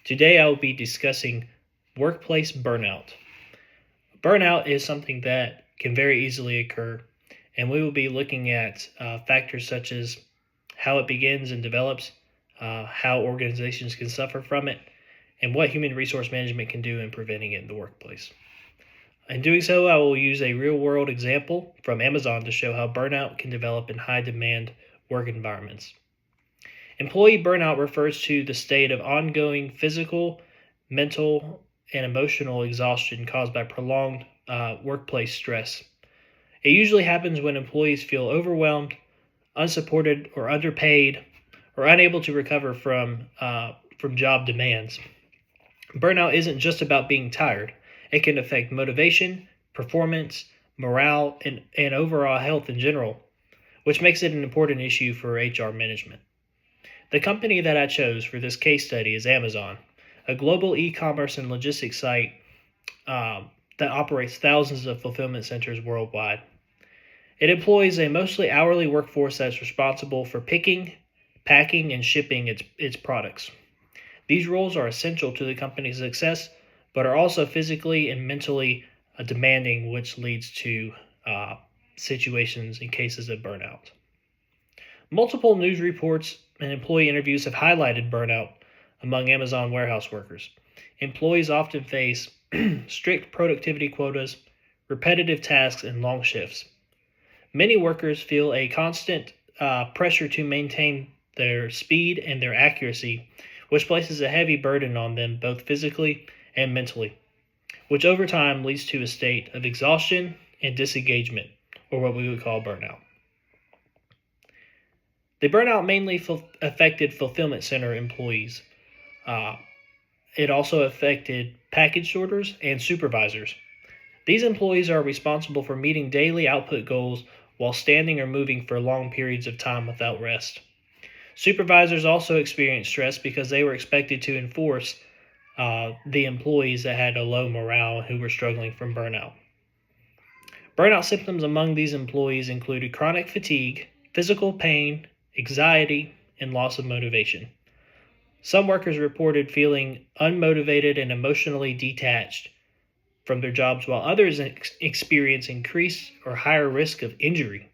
Today I will be discussing workplace burnout. Burnout is something that can very easily occur, and we will be looking at factors such as how it begins and develops, how organizations can suffer from it, and what human resource management can do in preventing it in the workplace. In doing so, I will use a real world example from Amazon to show how burnout can develop in high demand work environments. Employee burnout refers to the state of ongoing physical, mental, and emotional exhaustion caused by prolonged workplace stress. It usually happens when employees feel overwhelmed, unsupported, or underpaid, or unable to recover from job demands. Burnout isn't just about being tired. It can affect motivation, performance, morale, and overall health in general, which makes it an important issue for HR management. The company that I chose for this case study is Amazon, a global e-commerce and logistics site that operates thousands of fulfillment centers worldwide. It employs a mostly hourly workforce that's responsible for picking, packing, and shipping its products. These roles are essential to the company's success, but are also physically and mentally demanding, which leads to situations and cases of burnout. Multiple news reports and employee interviews have highlighted burnout among Amazon warehouse workers. Employees often face strict productivity quotas, repetitive tasks, and long shifts. Many workers feel a constant pressure to maintain their speed and their accuracy, which places a heavy burden on them both physically and mentally, which over time leads to a state of exhaustion and disengagement, or what we would call burnout. The burnout mainly affected fulfillment center employees. It also affected package sorters and supervisors. These employees are responsible for meeting daily output goals while standing or moving for long periods of time without rest. Supervisors also experienced stress because they were expected to enforce the employees that had a low morale who were struggling from burnout. Burnout symptoms among these employees included chronic fatigue, physical pain, anxiety, and loss of motivation. Some workers reported feeling unmotivated and emotionally detached from their jobs, while others experience increased or higher risk of injury.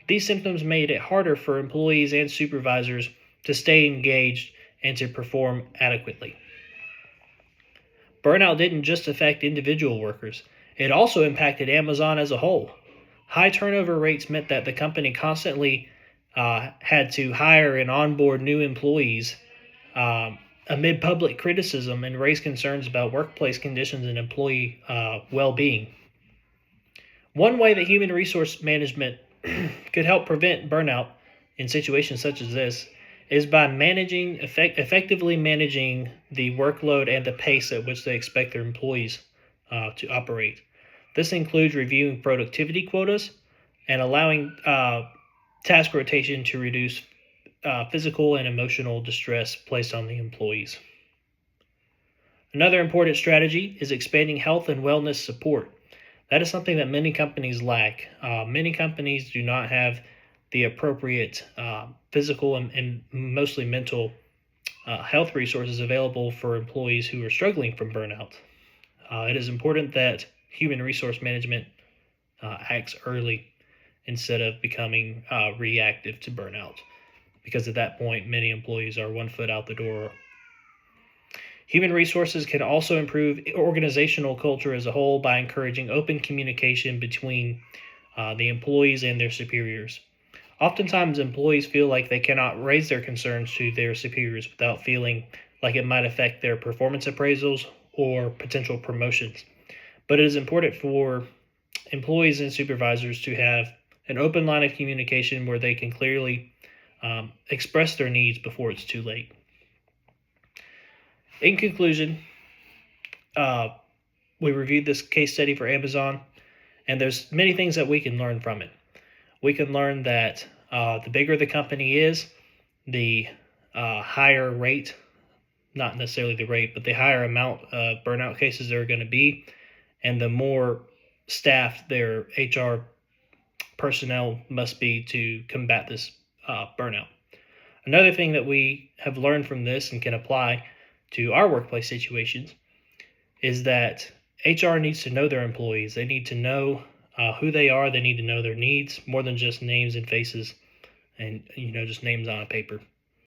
These symptoms made it harder for employees and supervisors to stay engaged and to perform adequately. Burnout didn't just affect individual workers, it also impacted Amazon as a whole. High turnover rates meant that the company constantly had to hire and onboard new employees amid public criticism and raise concerns about workplace conditions and employee well-being. One way that human resource management could help prevent burnout in situations such as this is by effectively managing the workload and the pace at which they expect their employees to operate. This includes reviewing productivity quotas and allowing task rotation to reduce physical and emotional distress placed on the employees. Another important strategy is expanding health and wellness support. That is something that many companies lack. Many companies do not have the appropriate physical and mostly mental health resources available for employees who are struggling from burnout. It is important that human resource management acts early instead of becoming reactive to burnout, because at that point, many employees are 1 foot out the door. Human resources can also improve organizational culture as a whole by encouraging open communication between the employees and their superiors. Oftentimes, employees feel like they cannot raise their concerns to their superiors without feeling like it might affect their performance appraisals or potential promotions. But it is important for employees and supervisors to have an open line of communication where they can clearly express their needs before it's too late. In conclusion, we reviewed this case study for Amazon, and there's many things that we can learn from it. We can learn that the bigger the company is, the higher rate, not necessarily the rate, but the higher amount of burnout cases there are going to be, and the more staff their HR personnel must be to combat this burnout. Another thing that we have learned from this and can apply to our workplace situations is that HR needs to know their employees. They need to know who they are. They need to know their needs more than just names and faces and just names on a paper.